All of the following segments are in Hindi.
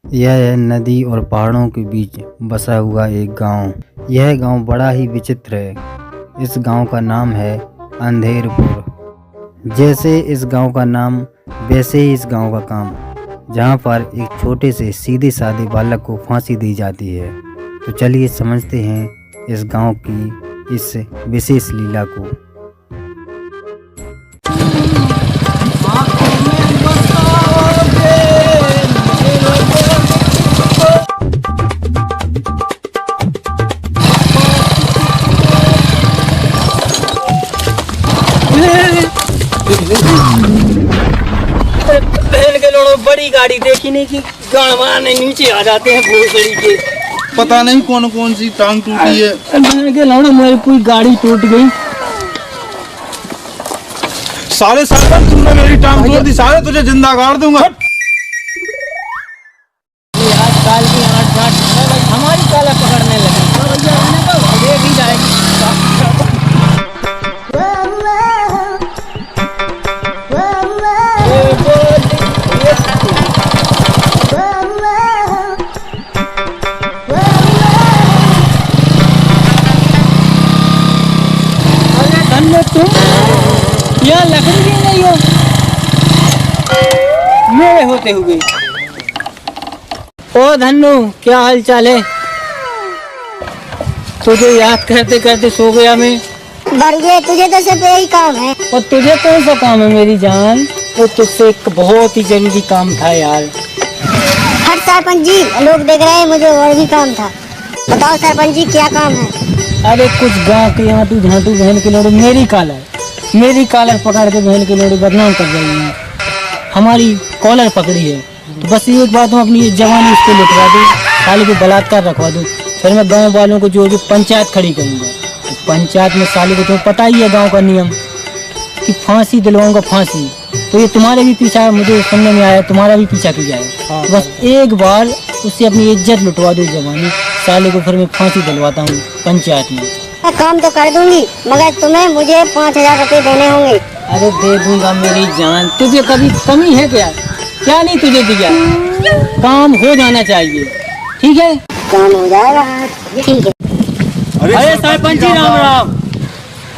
यह है नदी और पहाड़ों के बीच बसा हुआ एक गांव। यह गांव बड़ा ही विचित्र है। इस गांव का नाम है अंधेरपुर। जैसे इस गांव का नाम वैसे ही इस गांव का काम, जहां पर एक छोटे से सीधे साधे बालक को फांसी दी जाती है। तो चलिए समझते हैं इस गांव की इस विशेष लीला को। बहन के लोड़ो बड़ी गाड़ी देखी नहीं कि गाड़वा ने नीचे आ जाते हैं भोसड़ी के। पता नहीं कौन कौन सी टांग टूटी है। बहन के लोड़ो मेरी पूरी गाड़ी टूट गई। साले सरपंच तुमने मेरी टांग तोड़ दी, साले तुझे जिंदा गाड़ दूंगा। काल की 8-8 हमारी काला पकड़ने लगी देख ही जाएगी। तुम यहाँ लकड़ी भी नहीं हो मेरे होते हुए। ओ धन्नू, क्या हाल चाल है? तुझे याद करते करते सो गया मैं। बढ़िया, तुझे तो सिर्फ यही काम है। और तुझे कौन सा काम है मेरी जान? वो तुझसे एक बहुत ही जरूरी काम था यार। हर सरपंच जी, लोग देख रहे हैं, मुझे और भी काम था। बताओ सरपंच जी, क्या काम है? अरे कुछ गाँव के यहाँ तू झांटू बहन के लोड़े मेरी कॉलर पकड़ के बहन के लोड़े बदनाम कर रही है। हमारी कॉलर पकड़ी है तो बस एक बात, हम अपनी जवानी उसको लुटवा दूँ, साले को बलात्कार रखवा दूँ, फिर मैं गांव वालों को जो पंचायत खड़ी करूँगा। तो पंचायत में साले को तुम्हें पता ही है गांव का नियम कि फांसी दिलवाऊंगा, फांसी। तो ये तुम्हारे भी पीछा, मुझे सुनने में आया तुम्हारा भी पीछा किया जाए। तो बस एक बार उससे अपनी इज्जत लुटवा दो जवानी, साले को फिर मैं फांसी दिलवाता हूँ पंचायत में। मैं काम तो कर दूंगी, मगर तुम्हें मुझे 5000 रुपए देने होंगे। अरे दे दूंगा मेरी जान, तुझे कभी कमी है क्या? क्या नहीं तुझे दिया? काम हो जाना चाहिए, ठीक है? काम हो जाएगा, ठीक है। अरे सरपंच जी राम राम।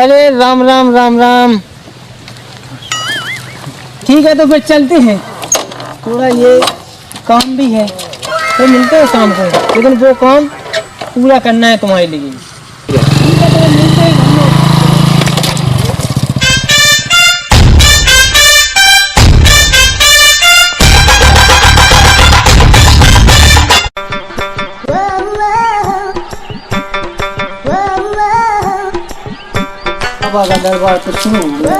अरे राम राम राम राम। ठीक है तो फिर चलते हैं, थोड़ा ये काम भी है, तो मिलते हैं शाम को, लेकिन वो काम पूरा करना है तुम्हारे लिए। ठीक है तो मिलते हैं हम लोग। दरबार तो शुरू हो गया।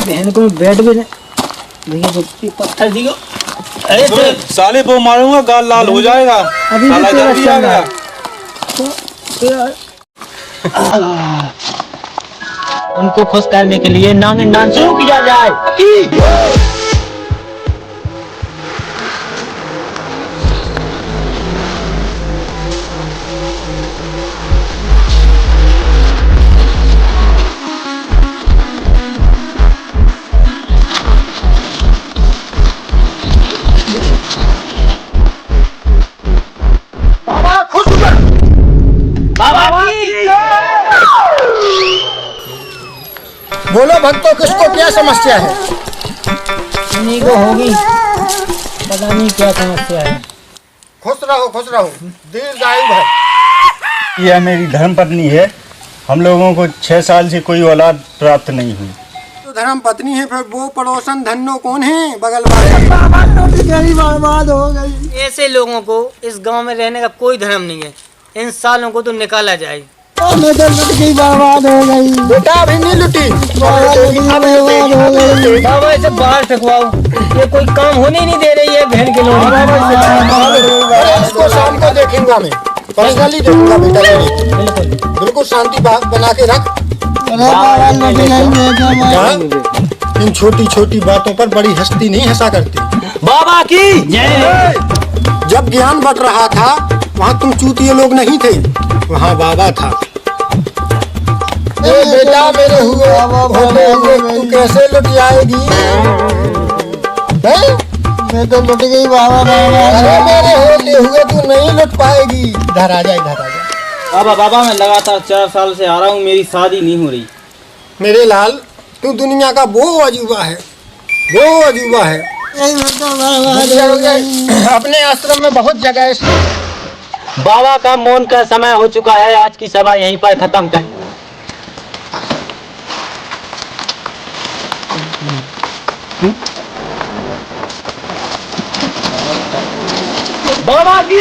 बहन को बेड में देखिए पत्थर दियो। अरे तो साले वो मारूंगा, गाल लाल हो जाएगा। अभी साला भी जल्दी आ गया। उनको खुश करने के लिए नागिन डांस शुरू किया जाए। बोलो भक्तों, किसको क्या समस्या है? इन्हीं को होगी, पता नहीं क्या समस्या है। खुश रहो, दीर्घायु भव। यह मेरी धर्म पत्नी है। हम लोगों को 6 साल से कोई औलाद प्राप्त नहीं हुई। तो धर्म पत्नी है, फिर वो पड़ोसन धन्नो कौन है? बगल वाले। बर्बाद हो गई। ऐसे लोगों को इस गांव में रहने का कोई धर्म नहीं है। इन सालों को तो निकाला जाए। बर्बाद हो गई। बेटा अभी नहीं लुटी, बाबा इसे बाहर फेंकवाओ, ये कोई काम होने ही नहीं दे रही है बहन के लोग। इसको शाम को देखूंगा, मैं पर्सनली देखूंगा बेटा। बिल्कुल शांति बना के रख। इन छोटी छोटी बातों पर बड़ी हस्ती नहीं हंसा करती। बाबा की जय। जब ज्ञान बढ़ रहा था वहाँ तुम चूतिए लोग नहीं थे, वहाँ बाबा था। ये बेटा मेरे हुए तू कैसे लुट जाएगी? हैं? मैं तो लुट गई बाबा। अरे मेरे होते हुए तू नहीं लुट पाएगी। इधर आ जा, इधर आ जा। बाबा मैं लगातार 4 साल से आ रहा हूँ, मेरी शादी नहीं हो रही। मेरे लाल, तू दुनिया का वो अजूबा है, वो अजूबा है। अपने आश्रम में बहुत जगह है। बाबा का मौन का समय हो चुका है, आज की सभा यहीं पर खत्म कर। बाबा की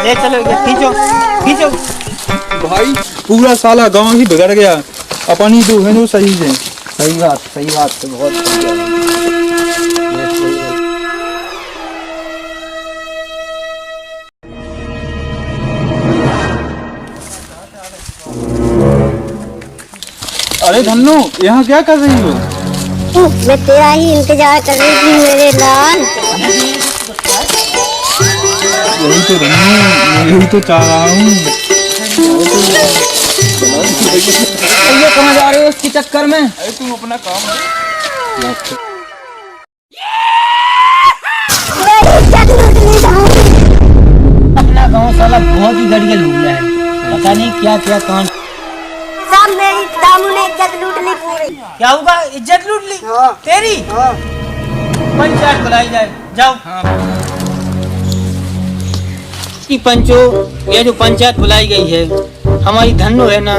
ले चलो, खींचो खींचो। भाई पूरा साला गांव ही बिगड़ गया, अपनी तो है नो सही है। सही बात तो बहुत सही है। अरे धन्नो, यहाँ क्या कर रही हो? मैं तेरा ही इंतजार कर रही थी मेरे लाल। यही तो धन्नो, मैं यही तो चाह रहा हूँ। ये कहाँ जा रहे हो उसके चक्कर में? अरे तुम अपना काम अपना गांव साला बहुत ही गड़ियल हो गया है, पता नहीं क्या क्या कांड। सब मेरी दामू ने इज्जत लूट ली पूरी। क्या होगा? इज्जत लूट ली तेरी? पंचायत बुलाई जाए, जाओ। कि पंचो, ये जो पंचायत बुलाई गई है, हमारी धन्नो है ना,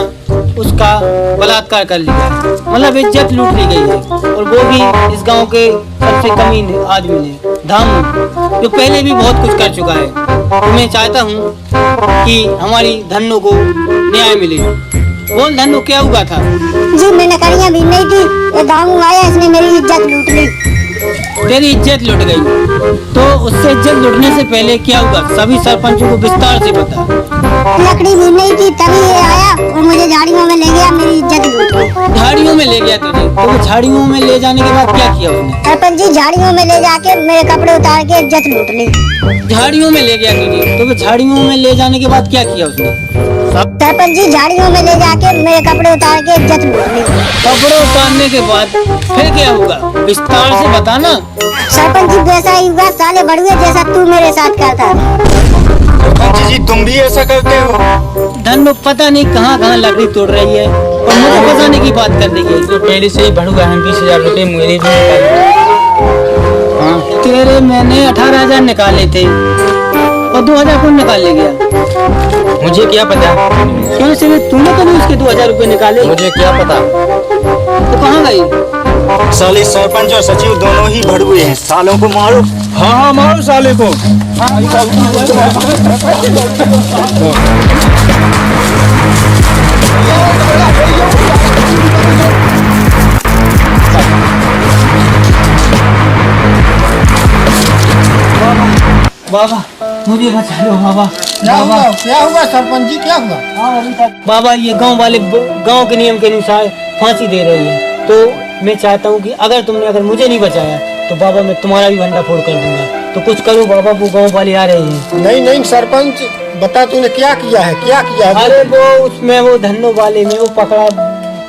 उसका बलात्कार कर लिया, मतलब इज्जत लूट ली गई है। और वो भी इस गांव के सबसे कमीन आदमी ने, धामू, जो पहले भी बहुत कुछ कर चुका है। तो मैं चाहता हूँ कि हमारी धन्नो को न्याय मिले। बोल धन्नो, क्या हुआ था? जी मैंने करियां भी नहीं थी, ये दामू आया, इसने मेरी इज्जत लूट ली। तेरी इज्जत लुट गई, तो उससे इज्जत लुटने से पहले क्या हुआ सभी सरपंचों को विस्तार से बता। लकड़ी भी नहीं थी, तभी ये आया और मुझे झाड़ियों में ले गया, मेरी इज्जत लूट ली। झाड़ियों में ले गया तुझे, तो वो झाड़ियों में ले जाने के बाद क्या किया उसने? सरपंच जी झाड़ियों में ले जाके मेरे कपड़े उतार के इज्जत लूट ली। झाड़ियों में ले गया तुझे, तो वो झाड़ियों में ले जाने के बाद क्या किया उसने? सरपंच जी झाड़ियों में ले जाके मेरे कपड़े उतार के इज्जत लूट ली। कपड़े उतारने के बाद फिर क्या होगा, विस्तार से बताना। सरपंच जी वैसा ही हुआ, साले बड़ुए जैसा तू मेरे साथ करता। सरपंच जी तुम भी ऐसा करते हो? धन पता नहीं कहाँ कहाँ लकड़ी तोड़ रही है और मुझे फंसाने की बात कर रही है। जो पहले से ही भड़ुआ है, 20,000 रुपए मेरे भी हाँ, तेरे मैंने 18,000 निकाले थे और 2,000 कौन निकाल ले गया? मुझे क्या पता। क्यों से तूने तो नहीं उसके 2,000 रुपए निकाले? मुझे क्या पता। तो कहाँ गई? साले सरपंच और सचिव दोनों ही भड़ुए हैं, सालों को मारो। हाँ मारो साले को। बाबा मुझे बचा लो बाबा। क्या हुआ सरपंच जी, क्या हुआ? बाबा ये गांव वाले गांव के नियम के अनुसार फांसी दे रहे हैं, तो मैं चाहता हूँ कि अगर मुझे नहीं बचाया तो बाबा मैं तुम्हारा भी भंडा फोड़ कर दूंगा। तो कुछ करो बाबा, वो गांव वाले आ रहे हैं। नहीं सरपंच बता, तूने क्या किया है, क्या किया है? अरे वो उसमें वो धन्नो वाले में वो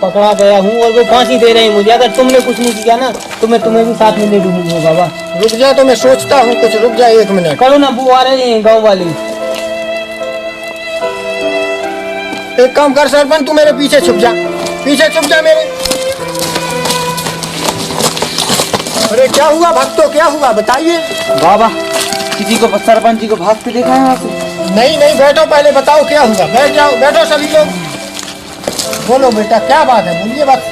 पकड़ा गया हूँ और वो फांसी दे रहे हैं मुझे। अगर तुमने कुछ नहीं किया ना तो मैं तुम्हें भी साथ में ले डूबूंगा। बाबा रुक जा, तो मैं सोचता हूँ कुछ, रुक जा 1 मिनट। करो ना, वो आ रहे हैं गाँव वाले। एक काम कर सरपंच, तू मेरे पीछे छुप जा मेरे। अरे क्या हुआ भक्तों, क्या हुआ बताइए। बाबा किसी को सरपंच जी को भागते देखा है यहाँ से? नहीं बैठो, पहले बताओ क्या हुआ। बैठ जाओ, बैठो सभी लोग। बोलो बेटा, क्या बात है, बोलिए बात।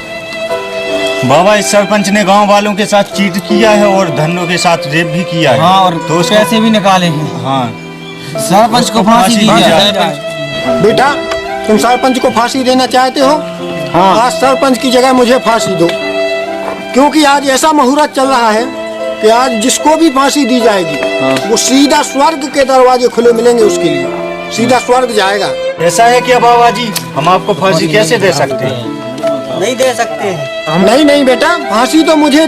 बाबा इस सरपंच ने गांव वालों के साथ चीट किया है और धन्नो के साथ रेप भी किया है। हाँ, और तो पैसे भी निकाले हैं। हाँ, सरपंच को फांसी दी जाए। बेटा तुम सरपंच को फांसी देना चाहते हो? हाँ। आज सरपंच की जगह मुझे फांसी दो, क्योंकि आज ऐसा मुहूर्त चल रहा है कि आज जिसको भी फांसी दी जाएगी वो सीधा स्वर्ग के दरवाजे खुले मिलेंगे, उसके लिए सीधा स्वर्ग जाएगा। ऐसा है क्या बाबा जी, हम आपको फांसी कैसे दे सकते हैं? नहीं दे सकते हैं। नहीं बेटा, फांसी तो मुझे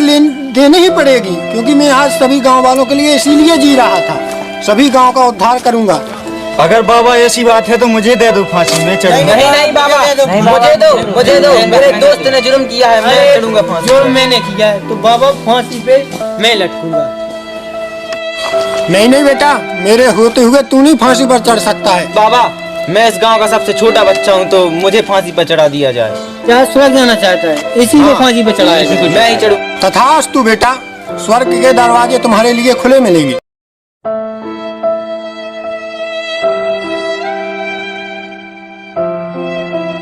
देनी ही पड़ेगी, क्योंकि मैं आज सभी गांव वालों के लिए इसीलिए जी रहा था। सभी गांव का उद्धार करूंगा। अगर बाबा ऐसी बात है तो मुझे दे दो फांसी, मैं चढ़ूंगा। नहीं बाबा, मुझे दो। मेरे दोस्त ने जुर्म किया है, मैं चढ़ूंगा फांसी। जुर्म मैंने किया है तो बाबा फांसी पे मैं लटकूंगा। नहीं बेटा, मेरे होते हुए तू नहीं फांसी पर चढ़ सकता है। बाबा, मैं इस गांव का सबसे छोटा बच्चा हूँ, तो मुझे फांसी पर चढ़ा दिया जाए। क्या स्वर्ग जाना चाहता है, इसी को फांसी पर चढ़ाया, मैं ही चढ़ू। तथास्तु बेटा, स्वर्ग के दरवाजे तुम्हारे लिए खुले मिलेंगे।